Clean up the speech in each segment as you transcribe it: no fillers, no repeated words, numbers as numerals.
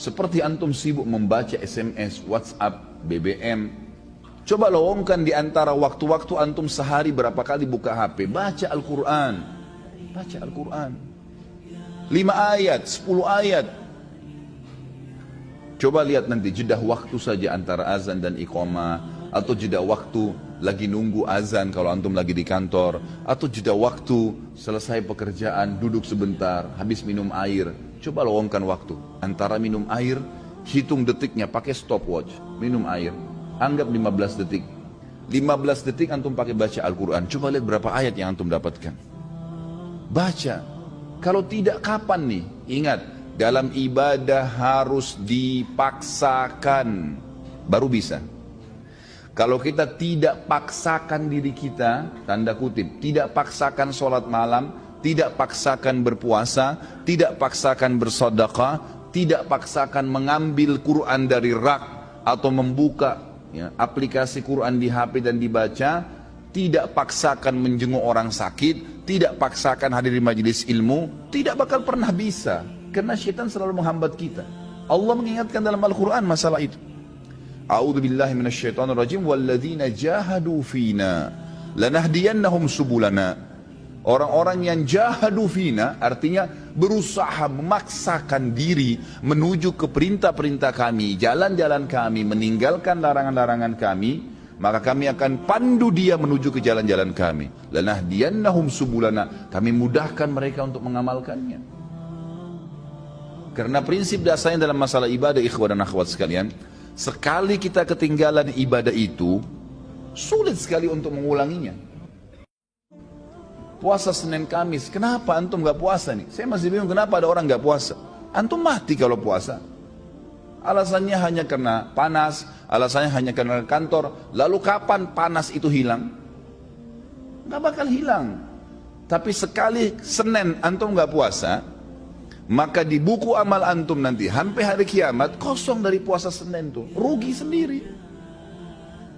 Seperti antum sibuk membaca SMS, WhatsApp, BBM. Coba lowongkan di antara waktu-waktu antum sehari berapa kali buka HP. Baca Al-Quran. Baca Al-Quran. 5 ayat, 10 ayat. Coba lihat nanti jeda waktu saja antara azan dan iqamah, atau jeda waktu lagi nunggu azan kalau antum lagi di kantor, atau jeda waktu selesai pekerjaan duduk sebentar habis minum air. Coba lowongkan waktu antara minum air, hitung detiknya pakai stopwatch. Minum air anggap 15 detik. 15 detik antum pakai baca Al-Quran. Coba lihat berapa ayat yang antum dapatkan. Baca. Kalau tidak kapan nih? Ingat, dalam ibadah harus dipaksakan baru bisa. Kalau kita tidak paksakan diri kita, tanda kutip, tidak paksakan sholat malam, tidak paksakan berpuasa, tidak paksakan bersedekah, tidak paksakan mengambil Quran dari rak atau membuka aplikasi Quran di HP dan dibaca, tidak paksakan menjenguk orang sakit, tidak paksakan hadir di majelis ilmu, tidak bakal pernah bisa. Karena syaitan selalu menghambat kita. Allah mengingatkan dalam Al-Quran masalah itu. A'udzu billahi minasyaitonir rajim, walladzina jahadu fina lanahdiyannahum subulana. Orang-orang yang jahadu fina artinya berusaha memaksakan diri menuju ke perintah-perintah kami, jalan-jalan kami, meninggalkan larangan-larangan kami, maka kami akan pandu dia menuju ke jalan-jalan kami. Lanahdiyannahum subulana. Kami mudahkan mereka untuk mengamalkannya. Karena prinsip dasarnya dalam masalah ibadah, ikhwan dan akhwat sekalian, sekali kita ketinggalan ibadah itu, sulit sekali untuk mengulanginya. Puasa Senin Kamis, kenapa antum gak puasa nih? Saya masih bingung kenapa ada orang gak puasa. Antum mati kalau puasa. Alasannya hanya karena panas, alasannya hanya karena kantor. Lalu kapan panas itu hilang? Gak bakal hilang. Tapi sekali Senin antum gak puasa, maka di buku amal antum nanti sampai hari kiamat kosong dari puasa Senin tuh, rugi sendiri.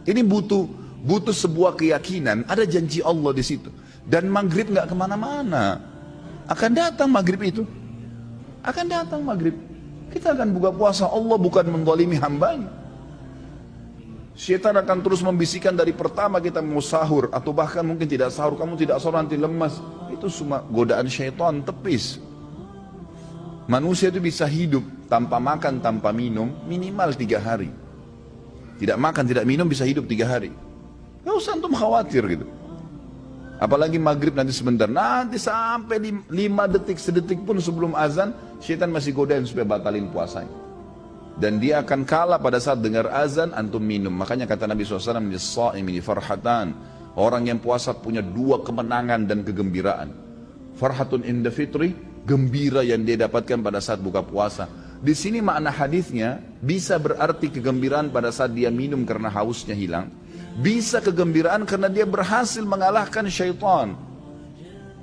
Ini butuh sebuah keyakinan, ada janji Allah di situ. Dan maghrib nggak kemana-mana, akan datang maghrib itu, akan datang maghrib. Kita akan buka puasa, Allah bukan menzalimi hambanya. Syaitan akan terus membisikkan dari pertama kita mau sahur atau bahkan mungkin tidak sahur, kamu tidak sahur nanti lemas. Itu semua godaan syaitan tepis. Manusia itu bisa hidup tanpa makan, tanpa minum minimal 3 hari. Tidak makan, tidak minum bisa hidup 3 hari. Gak usah antum khawatir gitu. Apalagi maghrib nanti sebentar, nanti sampai 5 detik, sedetik pun sebelum azan, syaitan masih godain supaya batalin puasanya. Dan dia akan kalah pada saat dengar azan, antum minum. Makanya kata Nabi SAW, "Lis-sha'imi farhatan." Orang yang puasa punya 2 kemenangan dan kegembiraan. Farhatun inda fitri, gembira yang dia dapatkan pada saat buka puasa. Di sini makna hadisnya bisa berarti kegembiraan pada saat dia minum karena hausnya hilang, bisa kegembiraan karena dia berhasil mengalahkan syaitan.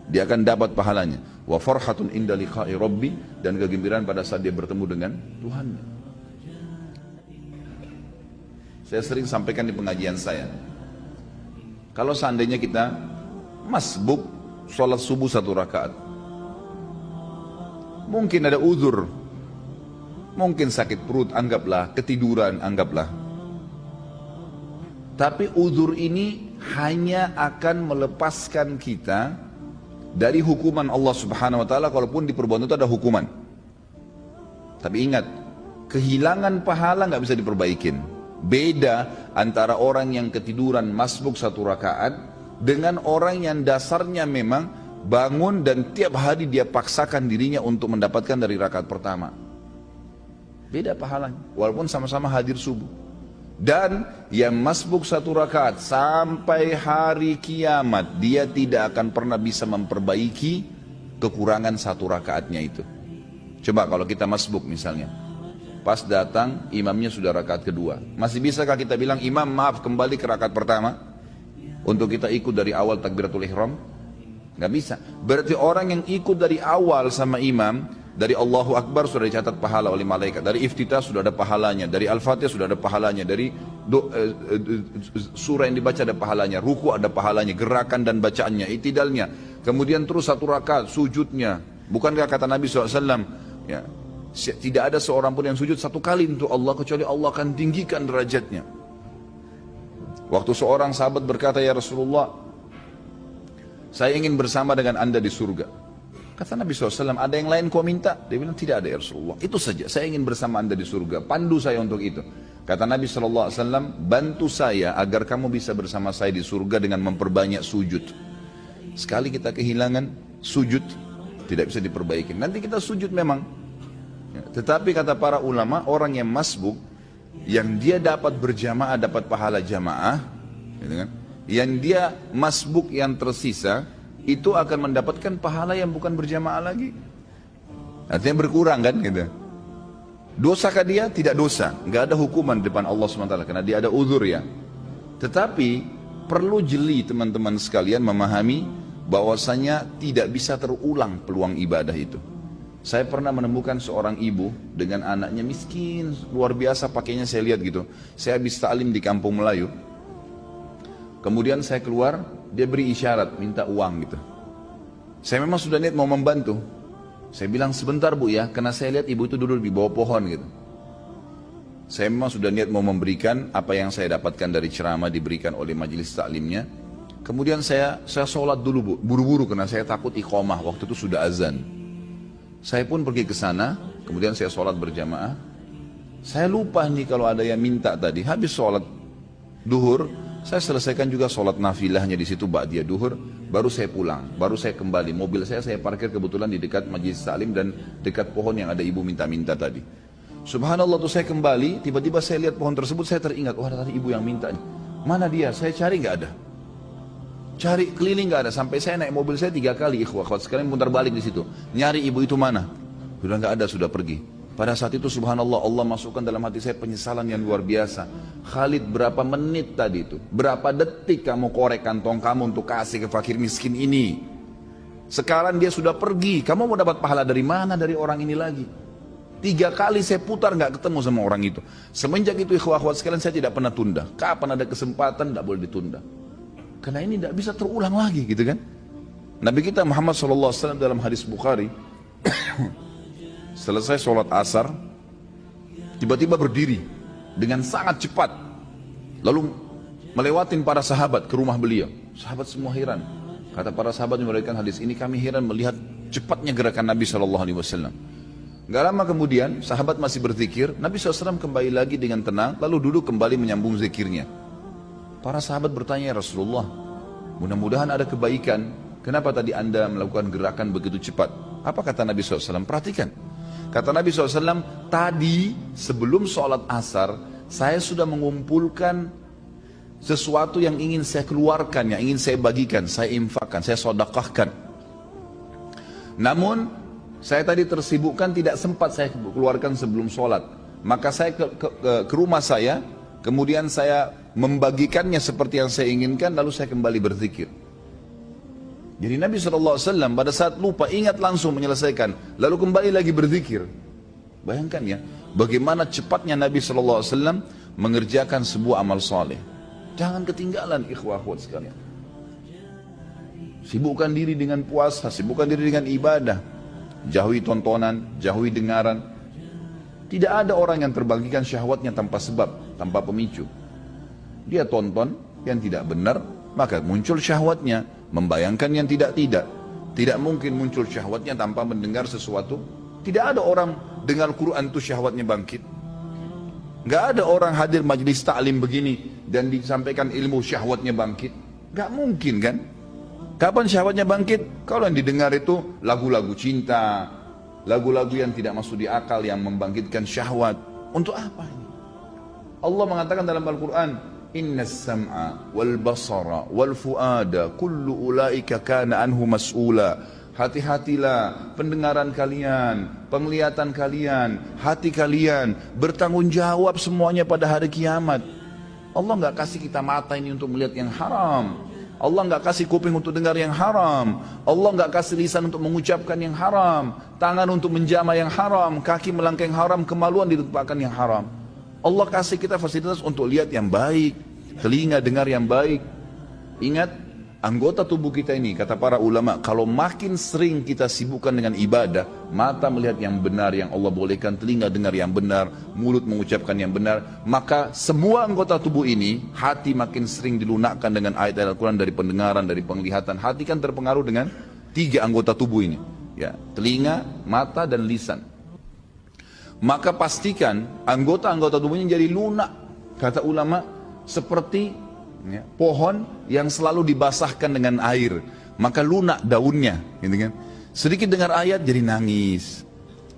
Dia akan dapat pahalanya. Wa farhatun inda liqa'i rabbi, dan kegembiraan pada saat dia bertemu dengan Tuhannya. Saya sering sampaikan di pengajian saya, kalau seandainya kita masbuk sholat subuh 1 rakaat, mungkin ada uzur, mungkin sakit perut, anggaplah, ketiduran, anggaplah. Tapi uzur ini hanya akan melepaskan kita dari hukuman Allah Subhanahu wa taala, kalaupun di perbuatan itu ada hukuman. Tapi ingat, kehilangan pahala nggak bisa diperbaikin. Beda antara orang yang ketiduran masbuk 1 rakaat dengan orang yang dasarnya memang bangun dan tiap hari dia paksakan dirinya untuk mendapatkan dari rakaat pertama. Beda pahalanya, walaupun sama-sama hadir subuh. Dan yang masbuk 1 rakaat sampai hari kiamat, dia tidak akan pernah bisa memperbaiki kekurangan 1 rakaatnya itu. Coba kalau kita masbuk misalnya, pas datang imamnya sudah rakaat kedua, masih bisakah kita bilang, imam maaf kembali ke rakaat pertama untuk kita ikut dari awal takbiratul ihram? Gak bisa. Berarti orang yang ikut dari awal sama imam, dari Allahu Akbar sudah dicatat pahala oleh malaikat, dari iftitah sudah ada pahalanya, dari Al-Fatihah sudah ada pahalanya, dari surah yang dibaca ada pahalanya, ruku ada pahalanya, gerakan dan bacaannya, itidalnya, kemudian terus 1 rakaat sujudnya. Bukankah kata Nabi SAW, ya, Tidak ada seorang pun yang sujud satu kali untuk Allah kecuali Allah akan tinggikan derajatnya. Waktu seorang sahabat berkata, ya Rasulullah, saya ingin bersama dengan anda di surga. Kata Nabi SAW, ada yang lain kau minta? Dia bilang, tidak ada ya Rasulullah. Itu saja, saya ingin bersama anda di surga. Pandu saya untuk itu. Kata Nabi SAW, bantu saya agar kamu bisa bersama saya di surga dengan memperbanyak sujud. Sekali kita kehilangan sujud, tidak bisa diperbaiki. Nanti kita sujud memang. Tetapi kata para ulama, orang yang masbuk, yang dia dapat berjamaah, dapat pahala jamaah, gitu kan? Yang dia masbuk yang tersisa, itu akan mendapatkan pahala yang bukan berjamaah lagi. Artinya berkurang kan gitu. Dosakah dia? Tidak dosa. Nggak ada hukuman di depan Allah SWT karena dia ada uzur ya. Tetapi perlu jeli teman-teman sekalian memahami bahwasanya tidak bisa terulang peluang ibadah itu. Saya pernah menemukan seorang ibu dengan anaknya miskin, luar biasa pakainya saya lihat gitu. Saya habis ta'lim di kampung Melayu. Kemudian saya keluar, dia beri isyarat, minta uang gitu. Saya memang sudah niat mau membantu. Saya bilang sebentar bu ya, karena saya lihat ibu itu duduk di bawah pohon gitu. Saya memang sudah niat mau memberikan apa yang saya dapatkan dari ceramah diberikan oleh majelis taklimnya. Kemudian saya sholat dulu bu, buru-buru karena saya takut iqamah, waktu itu sudah azan. Saya pun pergi ke sana, kemudian saya sholat berjamaah. Saya lupa nih kalau ada yang minta tadi, habis sholat duhur, saya selesaikan juga sholat nafilahnya di situ ba'diyah duhur, baru saya pulang, baru saya kembali. Mobil saya parkir kebetulan di dekat majelis taklim dan dekat pohon yang ada ibu minta-minta tadi. Subhanallah tuh saya kembali, tiba-tiba saya lihat pohon tersebut, saya teringat, wah ada tadi ibu yang minta nih. Mana dia? Saya cari nggak ada. Cari keliling nggak ada, sampai saya naik mobil saya 3 kali, ikhwah sekalian putar balik di situ. Nyari ibu itu mana? Sudah nggak ada, sudah pergi. Pada saat itu subhanallah Allah masukkan dalam hati saya penyesalan yang luar biasa. Khalid berapa menit tadi itu? Berapa detik kamu korek kantong kamu untuk kasih ke fakir miskin ini? Sekarang dia sudah pergi. Kamu mau dapat pahala dari mana dari orang ini lagi? 3 kali saya putar nggak ketemu sama orang itu. Semenjak itu ikhwah-ikhwat sekalian saya tidak pernah tunda. Kapan ada kesempatan tidak boleh ditunda. Karena ini tidak bisa terulang lagi gitu kan. Nabi kita Muhammad SAW dalam hadis Bukhari selesai sholat asar, tiba-tiba berdiri dengan sangat cepat, lalu melewatin para sahabat ke rumah beliau. Sahabat semua heran. Kata para sahabat yang meriwayatkan hadis ini, kami heran melihat cepatnya gerakan Nabi SAW. Gak lama kemudian, sahabat masih berzikir, Nabi SAW kembali lagi dengan tenang, lalu duduk kembali menyambung zikirnya. Para sahabat bertanya, ya Rasulullah, mudah-mudahan ada kebaikan. Kenapa tadi anda melakukan gerakan begitu cepat? Apa kata Nabi SAW? Perhatikan. Kata Nabi SAW, tadi sebelum sholat asar, saya sudah mengumpulkan sesuatu yang ingin saya keluarkan, yang ingin saya bagikan, saya infakkan, saya sodakahkan. Namun, saya tadi tersibukkan, tidak sempat saya keluarkan sebelum sholat. Maka saya ke rumah saya, kemudian saya membagikannya seperti yang saya inginkan, lalu saya kembali berzikir. Jadi Nabi SAW pada saat lupa ingat langsung menyelesaikan, lalu kembali lagi berzikir. Bayangkan ya, bagaimana cepatnya Nabi SAW mengerjakan sebuah amal soleh. Jangan ketinggalan ikhwah-ikhwat sekalian. Sibukkan diri dengan puasa, sibukkan diri dengan ibadah. Jauhi tontonan, jauhi dengaran. Tidak ada orang yang terbagikan syahwatnya tanpa sebab, tanpa pemicu. Dia tonton yang tidak benar, maka muncul syahwatnya. Membayangkan yang tidak-tidak. Tidak mungkin muncul syahwatnya tanpa mendengar sesuatu. Tidak ada orang dengar Quran itu syahwatnya bangkit. Gak ada orang hadir majelis taklim begini dan disampaikan ilmu syahwatnya bangkit. Gak mungkin kan? Kapan syahwatnya bangkit? Kalau yang didengar itu lagu-lagu cinta, lagu-lagu yang tidak masuk di akal, yang membangkitkan syahwat. Untuk apa ini? Allah mengatakan dalam Al-Quran, Inna sam'a wal basara wal fuada kullu ulaika kana anhu mas'ula. Hati-hatilah pendengaran kalian, penglihatan kalian, hati kalian bertanggung jawab semuanya pada hari kiamat. Allah nggak kasih kita mata ini untuk melihat yang haram. Allah nggak kasih kuping untuk dengar yang haram. Allah nggak kasih lisan untuk mengucapkan yang haram, tangan untuk menjamah yang haram, kaki melangkah yang haram, kemaluan ditumpahkan yang haram. Allah kasih kita fasilitas untuk lihat yang baik, telinga dengar yang baik. Ingat, anggota tubuh kita ini, kata para ulama, kalau makin sering kita sibukkan dengan ibadah, mata melihat yang benar, yang Allah bolehkan, telinga dengar yang benar, mulut mengucapkan yang benar, maka semua anggota tubuh ini, hati makin sering dilunakkan dengan ayat-ayat Al-Quran, dari pendengaran, dari penglihatan. Hati kan terpengaruh dengan 3 anggota tubuh ini, ya, telinga, mata, dan lisan. Maka pastikan anggota-anggota tubuhnya jadi lunak, kata ulama, seperti ya, pohon yang selalu dibasahkan dengan air, maka lunak daunnya, gitu kan. Sedikit dengar ayat jadi nangis,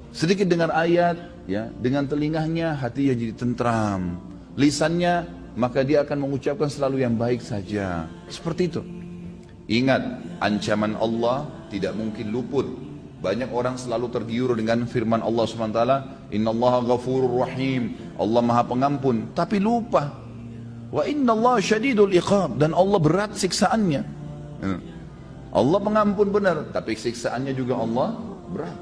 sedikit dengar ayat, ya, dengan telinganya hatinya jadi tentram, lisannya maka dia akan mengucapkan selalu yang baik saja, seperti itu. Ingat, ancaman Allah tidak mungkin luput. Banyak orang selalu tergiur dengan firman Allah SWT, Innallaha ghafurur rahim, Allah maha pengampun, tapi lupa, wa innallaha syadidul iqab, dan Allah berat siksaannya. Allah pengampun benar, tapi siksaannya juga Allah berat.